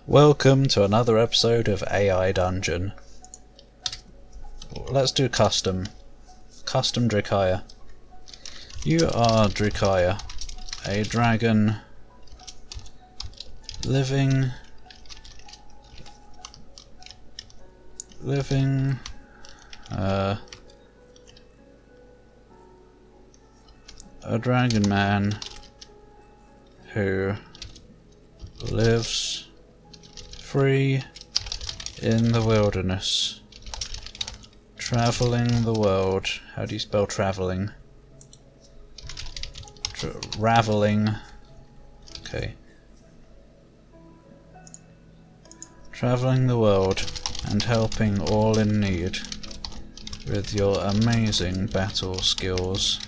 Welcome to another episode of AI Dungeon. Let's do custom. Custom Drakiah. You are Drakiah, a dragon living a dragon man who lives free in the wilderness, travelling the world. How do you spell travelling? Raveling. Okay. Travelling the world and helping all in need with your amazing battle skills.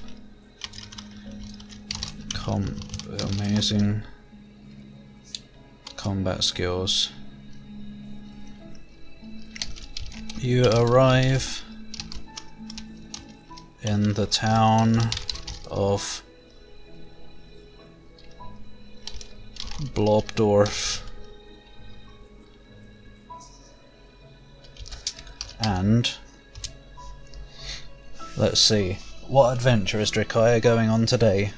Amazing combat skills. You arrive in the town of Blobdorf, and let's see, what adventure is Drakiah going on today?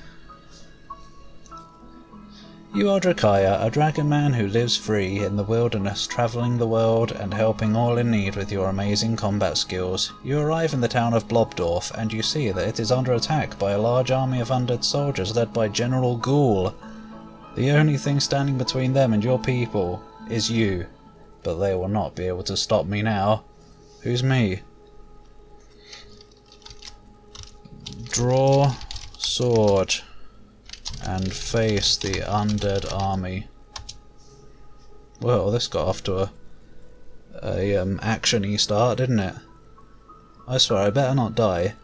You are Drakiah, a dragon man who lives free in the wilderness, travelling the world and helping all in need with your amazing combat skills. You arrive in the town of Blobdorf, and you see that it is under attack by a large army of undead soldiers led by General Ghoul. The only thing standing between them and your people is you, but they will not be able to stop me now. Who's me? Draw sword and face the undead army. Well, this got off to a action-y start, didn't it? I swear I better not die.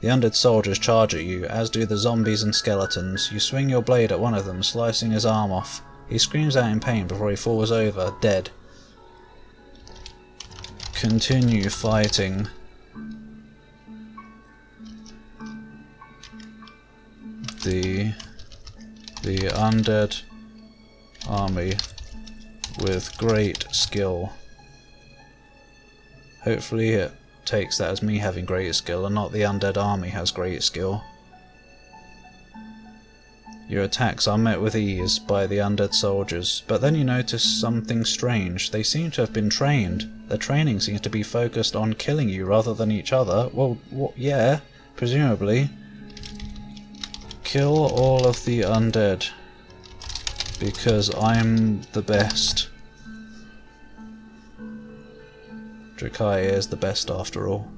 The undead soldiers charge at you, as do the zombies and skeletons. You swing your blade at one of them, slicing his arm off. He screams out in pain before he falls over, dead. Continue fighting. The undead army with great skill. Hopefully it takes that as me having great skill and not the undead army has great skill. Your attacks are met with ease by the undead soldiers, but then you notice something strange. They seem to have been trained. Their training seems to be focused on killing you rather than each other. Well, yeah, presumably. Kill all of the undead, because I'm the best. Drakiah is the best after all.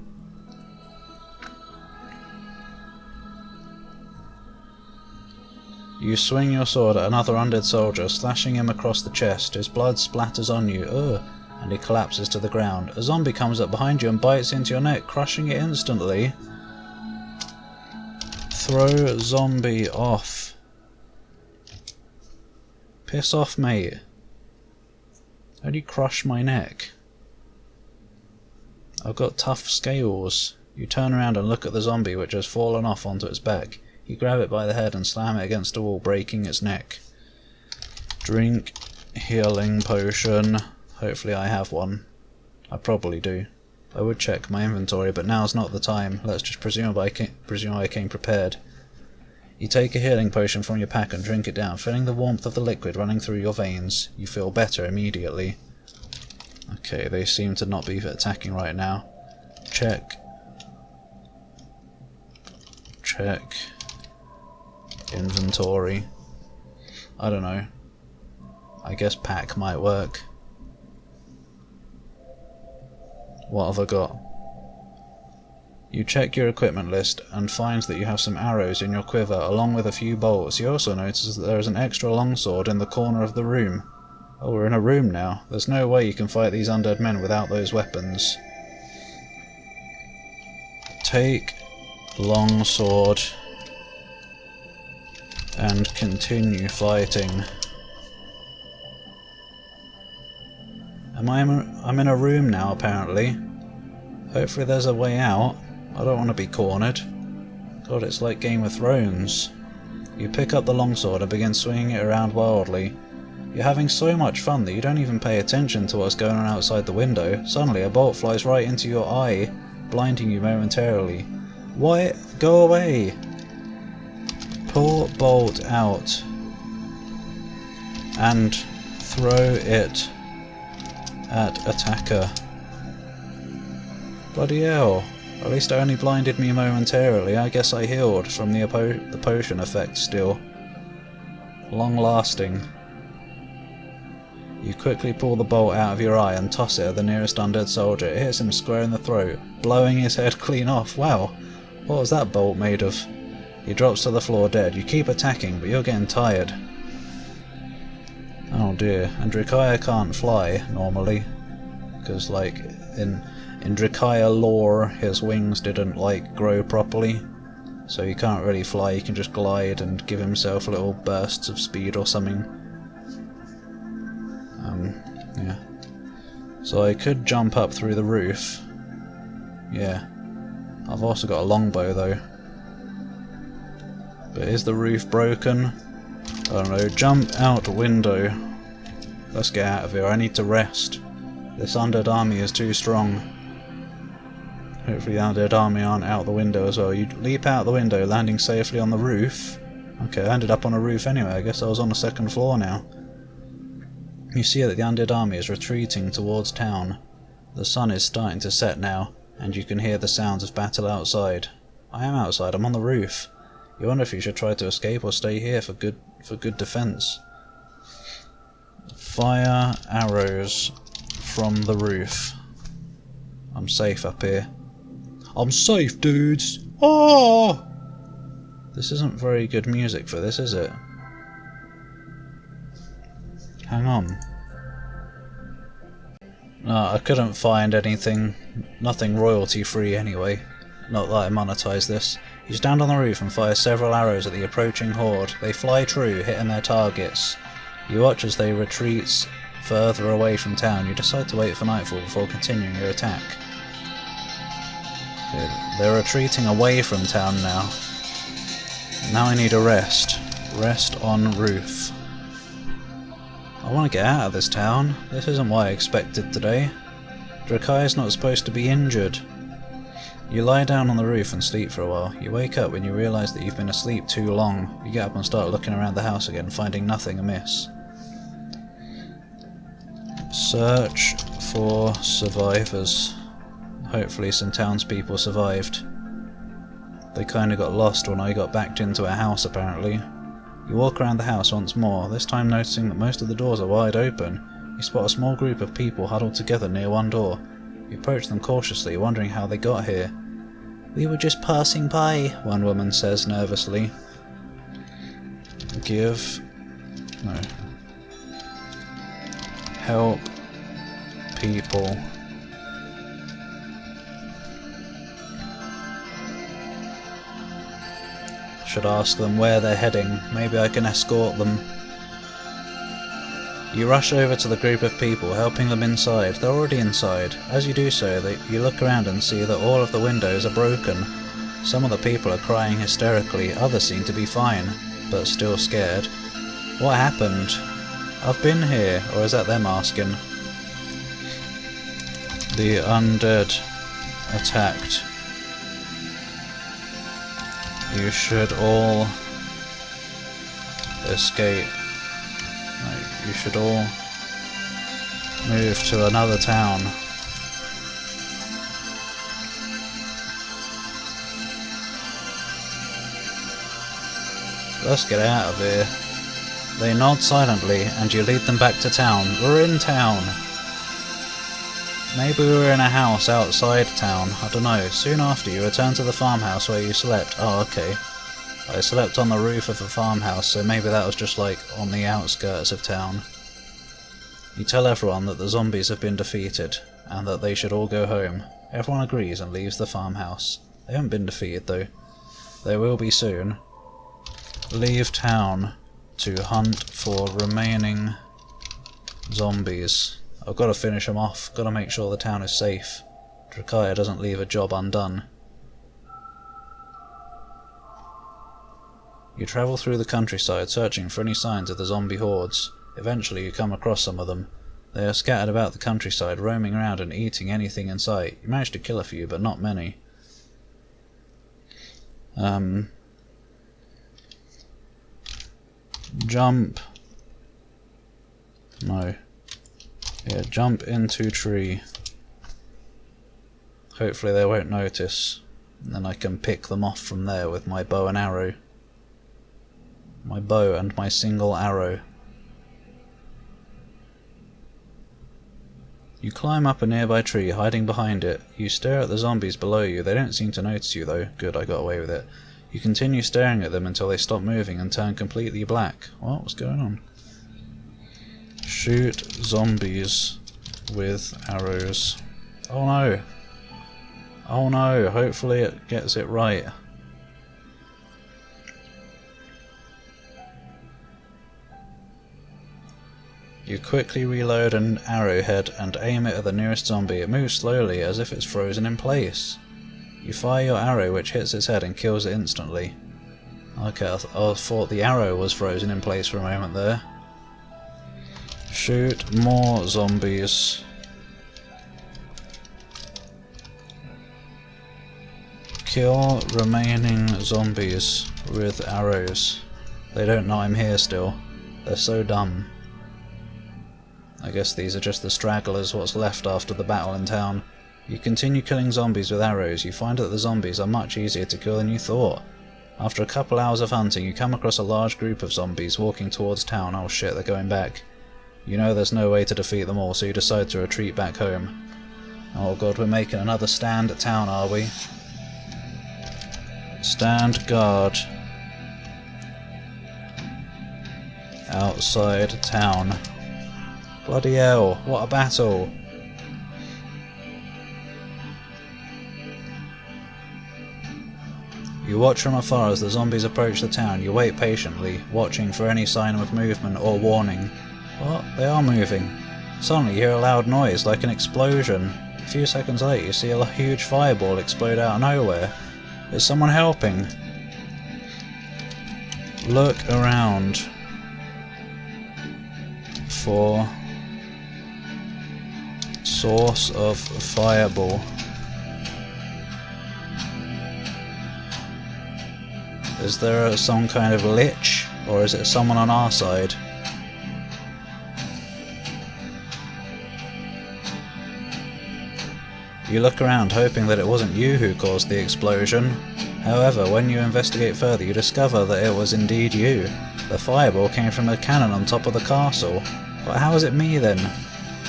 You swing your sword at another undead soldier, slashing him across the chest. His blood splatters on you, and he collapses to the ground. A zombie comes up behind you and bites into your neck, crushing it instantly. Throw zombie off. Piss off, mate. How'd you crush my neck? I've got tough scales. You turn around and look at the zombie, which has fallen off onto its back. You grab it by the head and slam it against a wall, breaking its neck. Drink healing potion. Hopefully I have one. I probably do. I would check my inventory, but now's not the time. Let's just presume I came prepared. You take a healing potion from your pack and drink it down, feeling the warmth of the liquid running through your veins. You feel better immediately. Okay, they seem to not be attacking right now. Check. Inventory. I don't know. I guess pack might work. What have I got? You check your equipment list and find that you have some arrows in your quiver along with a few bolts. You also notice that there is an extra longsword in the corner of the room. Oh, we're in a room now. There's no way you can fight these undead men without those weapons. Take longsword and continue fighting. I'm in a room now, apparently. Hopefully there's a way out. I don't want to be cornered. God, it's like Game of Thrones. You pick up the longsword and begin swinging it around wildly. You're having so much fun that you don't even pay attention to what's going on outside the window. Suddenly a bolt flies right into your eye, blinding you momentarily. Why? Go away! Pull bolt out and throw it at attacker. Bloody hell. At least it only blinded me momentarily. I guess I healed from the potion effect still. Long lasting. You quickly pull the bolt out of your eye and toss it at the nearest undead soldier. It hits him square in the throat, blowing his head clean off. Wow, what was that bolt made of? He drops to the floor dead. You keep attacking, but you're getting tired. Oh dear, and Drakiah can't fly normally, because like in Drakiah lore his wings didn't like grow properly, so he can't really fly. He can just glide and give himself little bursts of speed or something. Yeah. So I could jump up through the roof. Yeah. I've also got a longbow though. But is the roof broken? I don't know. Jump out window. Let's get out of here. I need to rest. This undead army is too strong. Hopefully the undead army aren't out the window as well. You leap out the window, landing safely on the roof. Okay, I ended up on a roof anyway. I guess I was on the second floor now. You see that the undead army is retreating towards town. The sun is starting to set now, and you can hear the sounds of battle outside. I am outside. I'm on the roof. You wonder if you should try to escape or stay here for good defense. Fire arrows from the roof. I'm safe up here. I'm safe, dudes! Oh! This isn't very good music for this, is it? Hang on. No, I couldn't find anything, nothing royalty free anyway. Not that I monetize this. You stand on the roof and fire several arrows at the approaching horde. They fly true, hitting their targets. You watch as they retreat further away from town. You decide to wait for nightfall before continuing your attack. Okay, they're retreating away from town now. Now I need a rest. Rest on roof. I want to get out of this town. This isn't what I expected today. Drakiah is not supposed to be injured. You lie down on the roof and sleep for a while. You wake up when you realise that you've been asleep too long. You get up and start looking around the house again, finding nothing amiss. Search for survivors. Hopefully some townspeople survived. They kinda got lost when I got backed into a house apparently. You walk around the house once more, this time noticing that most of the doors are wide open. You spot a small group of people huddled together near one door. You approach them cautiously, wondering how they got here. "We were just passing by," one woman says nervously. No. Help people. Should ask them where they're heading. Maybe I can escort them. You rush over to the group of people, helping them inside. They're already inside. As you do so, you look around and see that all of the windows are broken. Some of the people are crying hysterically, others seem to be fine, but still scared. What happened? I've been here, or is that them asking? The undead attacked. You should all escape. No, you should all move to another town. Let's get out of here. They nod silently and you lead them back to town. We're in town. Maybe we were in a house outside town, I don't know. Soon after you return to the farmhouse where you slept. Oh, okay. I slept on the roof of the farmhouse, so maybe that was just like on the outskirts of town. You tell everyone that the zombies have been defeated, and that they should all go home. Everyone agrees and leaves the farmhouse. They haven't been defeated though. They will be soon. Leave town to hunt for remaining zombies. I've got to finish them off, got to make sure the town is safe. Drakiah doesn't leave a job undone. You travel through the countryside searching for any signs of the zombie hordes. Eventually you come across some of them. They are scattered about the countryside, roaming around and eating anything in sight. You manage to kill a few, but not many. Jump. No. Yeah, jump into tree. Hopefully they won't notice. And then I can pick them off from there with my bow and arrow. My bow and my single arrow. You climb up a nearby tree, hiding behind it. You stare at the zombies below you. They don't seem to notice you though. Good, I got away with it. You continue staring at them until they stop moving and turn completely black. What's going on? Shoot zombies with arrows. Oh no! Oh no, hopefully it gets it right. You quickly reload an arrowhead and aim it at the nearest zombie. It moves slowly, as if it's frozen in place. You fire your arrow, which hits its head and kills it instantly. Okay, I thought the arrow was frozen in place for a moment there. Shoot more zombies. Kill remaining zombies with arrows. They don't know I'm here still. They're so dumb. I guess these are just the stragglers, what's left after the battle in town. You continue killing zombies with arrows. You find that the zombies are much easier to kill than you thought. After a couple hours of hunting, you come across a large group of zombies walking towards town. Oh shit, they're going back. You know there's no way to defeat them all, so you decide to retreat back home. Oh god, we're making another stand at town, are we? Stand guard. Outside town. Bloody hell, what a battle! You watch from afar as the zombies approach the town. You wait patiently, watching for any sign of movement or warning. What? They are moving. Suddenly you hear a loud noise, like an explosion. A few seconds later you see a huge fireball explode out of nowhere. Is someone helping? Look around for source of fireball. Is there some kind of lich, or is it someone on our side? You look around, hoping that it wasn't you who caused the explosion. However, when you investigate further, you discover that it was indeed you. The fireball came from a cannon on top of the castle. But how is it me then?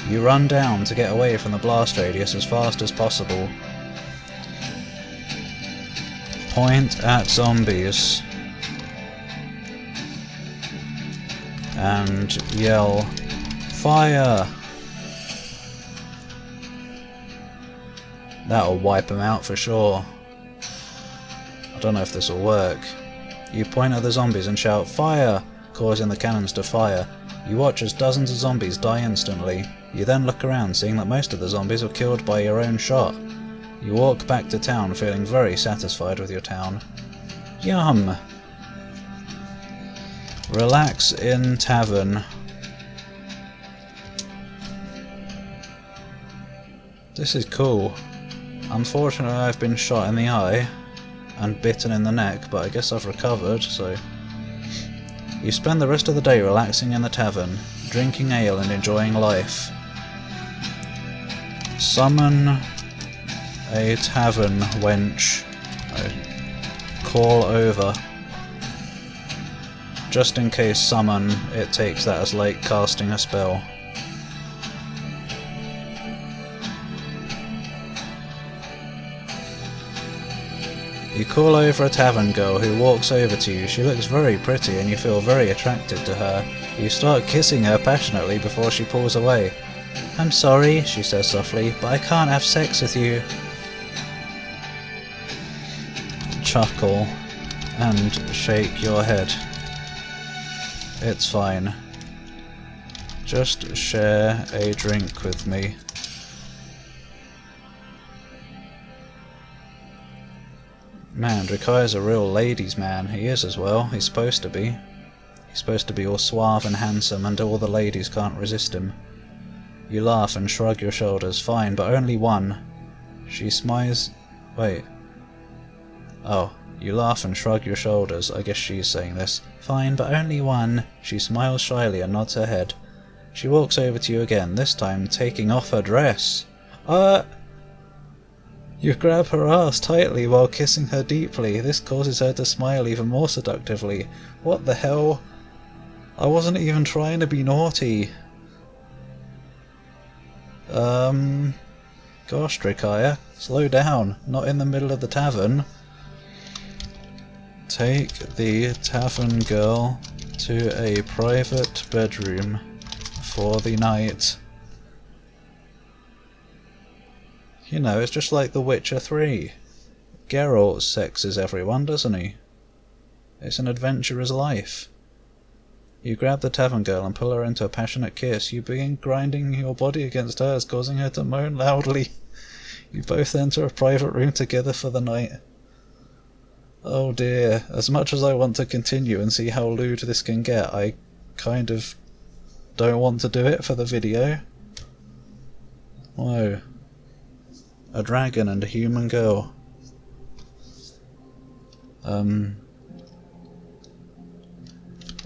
You run down to get away from the blast radius as fast as possible. Point at zombies and yell, "Fire!" That'll wipe them out for sure. I don't know if this will work. You point at the zombies and shout, "Fire!" causing the cannons to fire. You watch as dozens of zombies die instantly. You then look around, seeing that most of the zombies were killed by your own shot. You walk back to town feeling very satisfied with your town. Yum! Relax in tavern. This is cool. Unfortunately I've been shot in the eye and bitten in the neck, but I guess I've recovered, so... You spend the rest of the day relaxing in the tavern, drinking ale and enjoying life. Summon a tavern wench. Call over. Just in case summon, it takes that as like casting a spell. You call over a tavern girl who walks over to you. She looks very pretty and you feel very attracted to her. You start kissing her passionately before she pulls away. "I'm sorry," she says softly, "but I can't have sex with you." Chuckle and shake your head. It's fine. Just share a drink with me. Man, Drakiah's a real ladies' man. He is as well. He's supposed to be. He's supposed to be all suave and handsome, and all the ladies can't resist him. You laugh and shrug your shoulders. Fine, but only one. She smiles. Wait. Oh, you laugh and shrug your shoulders. I guess she's saying this. Fine, but only one. She smiles shyly and nods her head. She walks over to you again, this time taking off her dress. You grab her ass tightly while kissing her deeply. This causes her to smile even more seductively. What the hell? I wasn't even trying to be naughty. Gosh, Drakiah, slow down. Not in the middle of the tavern. Take the tavern girl to a private bedroom for the night. You know, it's just like The Witcher 3. Geralt sexes everyone, doesn't he? It's an adventurer's life. You grab the tavern girl and pull her into a passionate kiss. You begin grinding your body against hers, causing her to moan loudly. You both enter a private room together for the night. Oh dear, as much as I want to continue and see how lewd this can get, I kind of don't want to do it for the video. Whoa. A dragon and a human girl.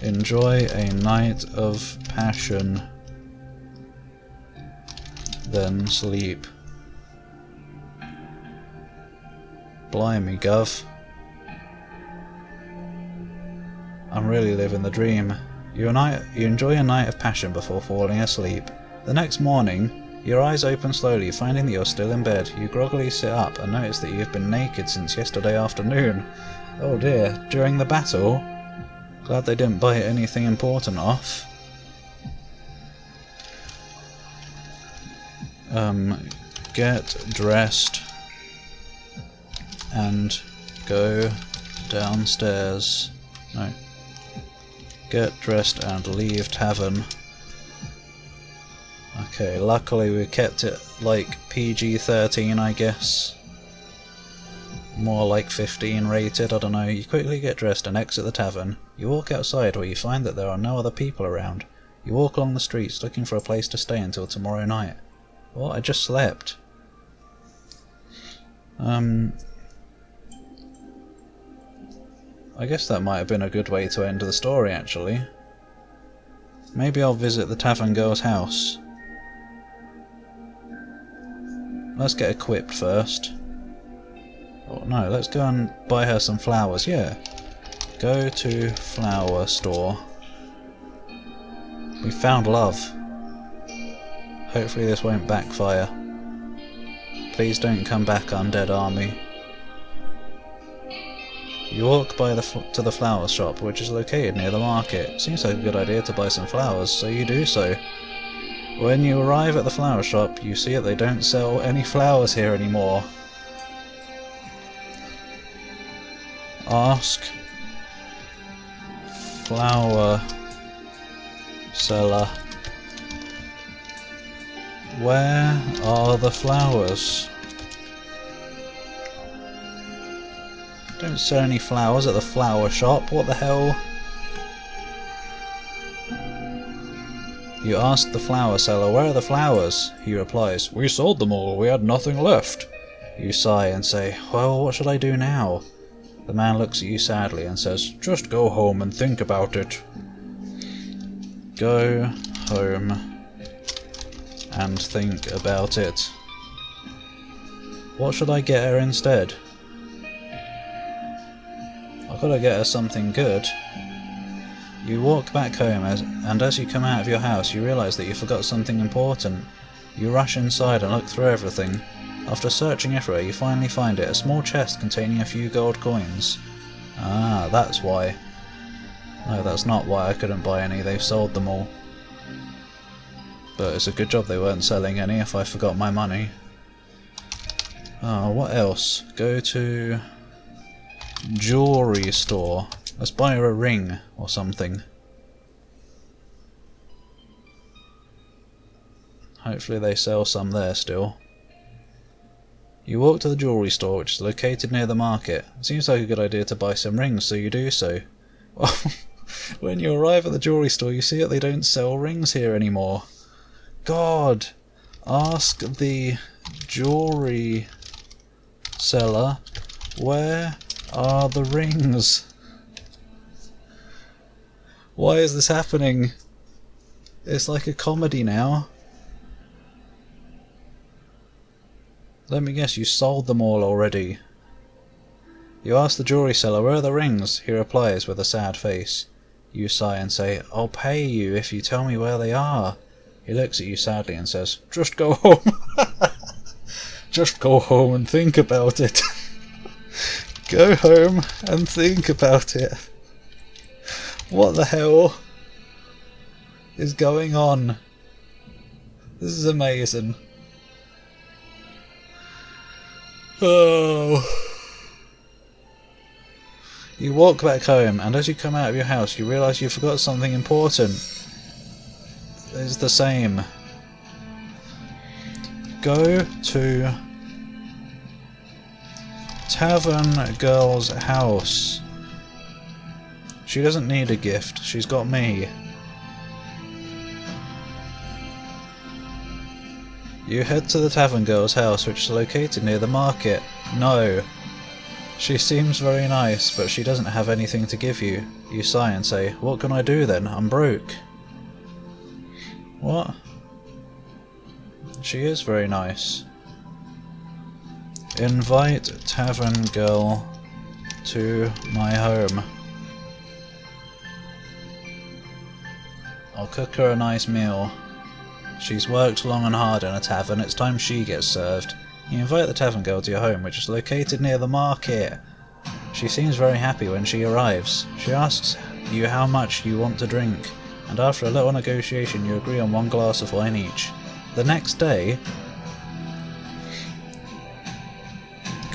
Enjoy a night of passion, then sleep. Blimey, Gov. I'm really living the dream. You enjoy a night of passion before falling asleep. The next morning, your eyes open slowly, finding that you're still in bed. You groggily sit up and notice that you've been naked since yesterday afternoon. Oh dear, during the battle? Glad they didn't bite anything important off. Get dressed and go downstairs. No. Get dressed and leave tavern. Okay, luckily we kept it like PG-13, I guess. More like 15 rated, I don't know. You quickly get dressed and exit the tavern. You walk outside where you find that there are no other people around. You walk along the streets looking for a place to stay until tomorrow night. What? I just slept. I guess that might have been a good way to end the story, actually. Maybe I'll visit the tavern girl's house. Let's get equipped first. Oh no, let's go and buy her some flowers, yeah. Go to flower store. We found love. Hopefully this won't backfire. Please don't come back, Undead Army. You walk to the flower shop, which is located near the market. Seems like a good idea to buy some flowers, so you do so. When you arrive at the flower shop, you see that they don't sell any flowers here anymore. Ask flower seller, where are the flowers? Don't sell any flowers at the flower shop, what the hell? You ask the flower seller, where are the flowers? He replies, we sold them all, we had nothing left. You sigh and say, well, what should I do now? The man looks at you sadly and says, just go home and think about it. Go home and think about it. What should I get her instead? I've got to get her something good. You walk back home and as you come out of your house you realise that you forgot something important. You rush inside and look through everything. After searching everywhere you finally find it, a small chest containing a few gold coins. Ah, that's why. No, that's not why I couldn't buy any, they've sold them all. But it's a good job they weren't selling any if I forgot my money. Oh, what else? Go to jewelry store. Let's buy her a ring or something. Hopefully they sell some there still. You walk to the jewelry store, which is located near the market. It seems like a good idea to buy some rings, so you do so. When you arrive at the jewellery store, you see that they don't sell rings here anymore. God! Ask the jewellery seller, where are the rings? Why is this happening? It's like a comedy now. Let me guess, you sold them all already. You ask the jewellery seller, where are the rings? He replies with a sad face. You sigh and say, I'll pay you if you tell me where they are. He looks at you sadly and says, just go home. Just go home and think about it. Go home and think about it. What the hell is going on? This is amazing. Oh. You walk back home, and as you come out of your house, you realise you forgot something important. It's the same. Go to Tavern Girl's house. She doesn't need a gift, she's got me. You head to the Tavern Girl's house, which is located near the market. No. She seems very nice, but she doesn't have anything to give you. You sigh and say, what can I do then? I'm broke. What? She is very nice. Invite Tavern Girl to my home. I'll cook her a nice meal. She's worked long and hard in a tavern, it's time she gets served. You invite the Tavern Girl to your home, which is located near the market. She seems very happy when she arrives. She asks you how much you want to drink, and after a little negotiation you agree on 1 glass of wine each. The next day,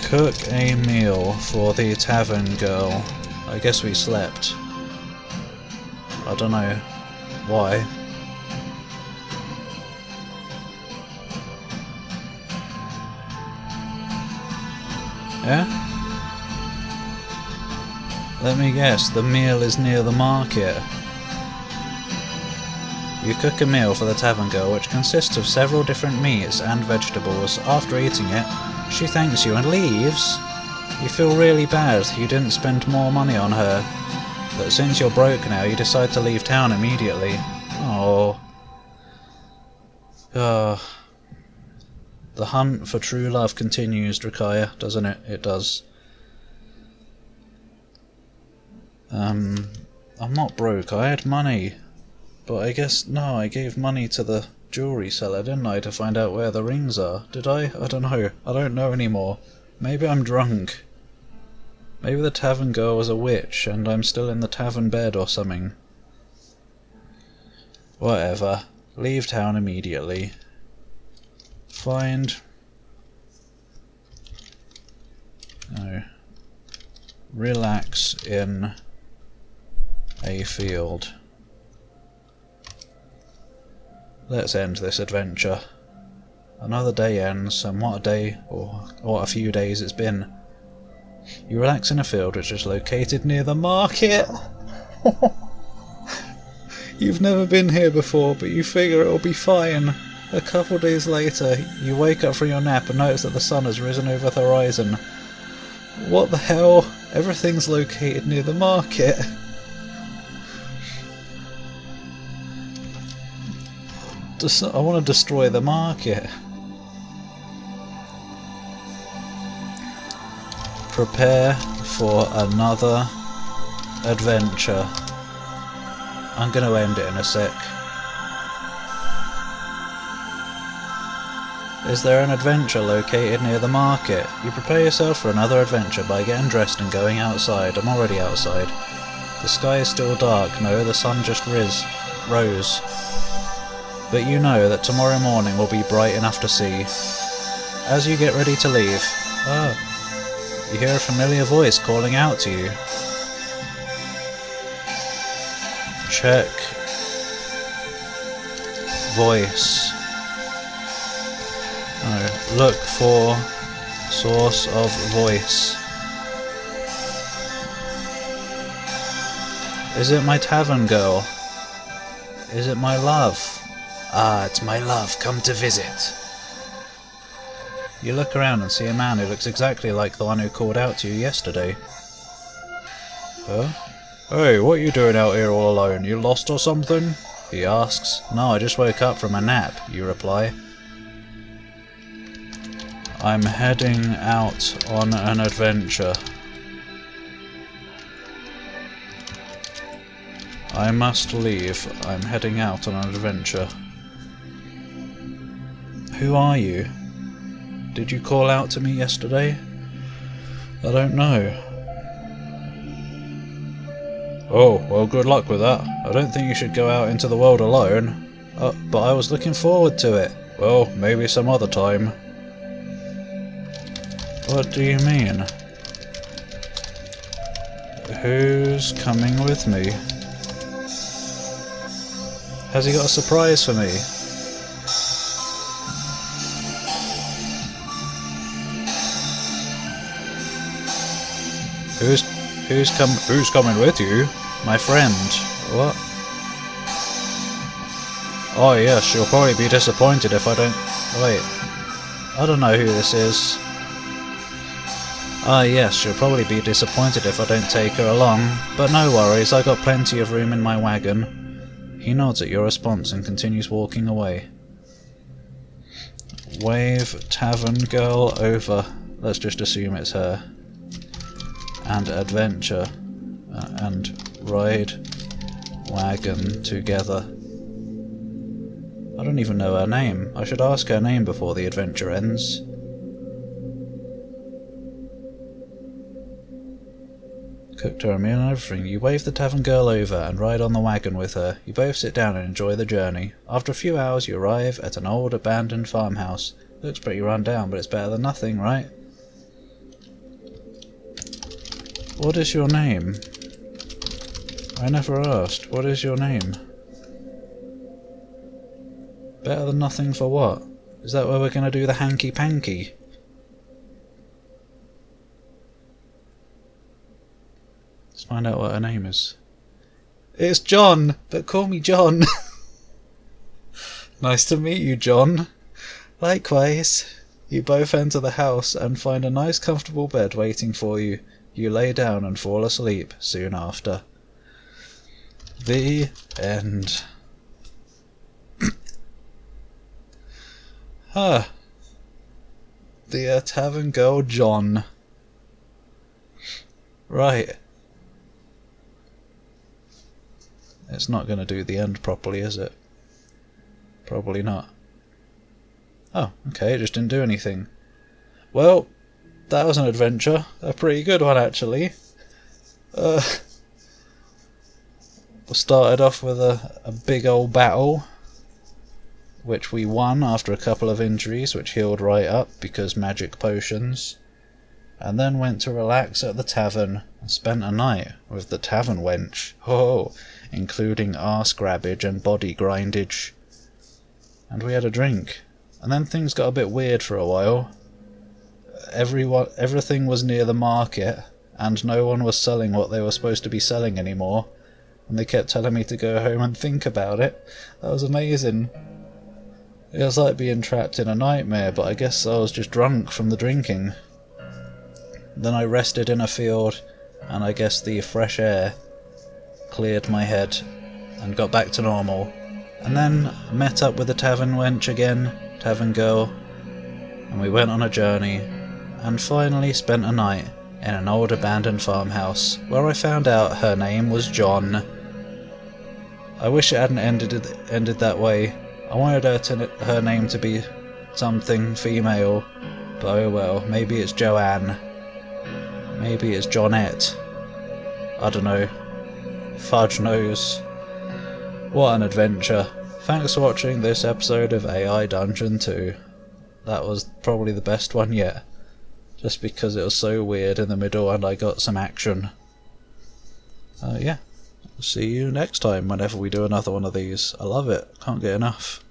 cook a meal for the Tavern Girl. I guess we slept. I don't know why. Yeah? Let me guess, the meal is near the market. You cook a meal for the Tavern Girl which consists of several different meats and vegetables. After eating it, she thanks you and leaves. You feel really bad you didn't spend more money on her, but since you're broke now you decide to leave town immediately. Oh. The hunt for true love continues, Drakiah, doesn't it? It does. I'm not broke, I had money. But I guess, no, I gave money to the jewellery seller, didn't I, to find out where the rings are? Did I? I don't know. I don't know anymore. Maybe I'm drunk. Maybe the Tavern Girl was a witch, and I'm still in the tavern bed or something. Whatever. Leave town immediately. Find... No. Relax in a field. Let's end this adventure. Another day ends, and what a day, or what a few days it's been. You relax in a field which is located near the market. You've never been here before, but you figure it'll be fine. A couple days later, you wake up from your nap and notice that the sun has risen over the horizon. What the hell? Everything's located near the market. I want to destroy the market. Prepare for another adventure. I'm going to end it in a sec. Is there an adventure located near the market? You prepare yourself for another adventure by getting dressed and going outside. I'm already outside. The sky is still dark. No, the sun just rose. But you know that tomorrow morning will be bright enough to see. As you get ready to leave, you hear a familiar voice calling out to you. Check. Voice. No, look for source of voice. Is it my tavern girl? Is it my love? Ah, it's my love, come to visit. You look around and see a man who looks exactly like the one who called out to you yesterday. Huh? Hey, what are you doing out here all alone? You lost or something? He asks. No, I just woke up from a nap, you reply. I'm heading out on an adventure. I must leave. I'm heading out on an adventure. Who are you? Did you call out to me yesterday? I don't know. Oh, well, good luck with that. I don't think you should go out into the world alone. But I was looking forward to it. Well, maybe some other time. What do you mean? Who's coming with me? Has he got a surprise for me? Who's coming with you? My friend. What? Oh yes, she'll probably be disappointed if I don't... Wait. I don't know who this is. Ah yes, she'll probably be disappointed if I don't take her along, but no worries, I got plenty of room in my wagon. He nods at your response and continues walking away. Wave tavern girl over. Let's just assume it's her. And adventure. And ride wagon together. I don't even know her name. I should ask her name before the adventure ends. Cooked her a meal and everything. You wave the tavern girl over and ride on the wagon with her. You both sit down and enjoy the journey. After a few hours you arrive at an old abandoned farmhouse. Looks pretty run down, but it's better than nothing, right? What is your name? I never asked. What is your name? Better than nothing for what? Is that where we're going to do the hanky-panky? Let's find out what her name is. It's John, but call me John. Nice to meet you, John. Likewise. You both enter the house and find a nice comfortable bed waiting for you. You lay down and fall asleep soon after. The end. Ah. The tavern girl John. Right. It's not going to do the end properly, is it? Probably not. Oh, okay, it just didn't do anything. Well, that was an adventure. A pretty good one, actually. We started off with a big old battle, which we won after a couple of injuries, which healed right up because magic potions. And then went to relax at the tavern and spent a night with the tavern wench. Oh, including arse grabbage and body grindage. And we had a drink. And then things got a bit weird for a while. Everything was near the market, and no one was selling what they were supposed to be selling anymore. And they kept telling me to go home and think about it. That was amazing. It was like being trapped in a nightmare, but I guess I was just drunk from the drinking. Then I rested in a field, and I guess the fresh air cleared my head and got back to normal. And then met up with the tavern wench again, tavern girl, and we went on a journey, and finally spent a night in an old abandoned farmhouse, where I found out her name was John. I wish it hadn't ended that way. I wanted her name to be something female, but oh well, maybe it's Joanne. Maybe it's Johnette. I don't know. Fudge knows. What an adventure. Thanks for watching this episode of AI Dungeon 2. That was probably the best one yet. Just because it was so weird in the middle and I got some action. Yeah. See you next time whenever we do another one of these. I love it. Can't get enough.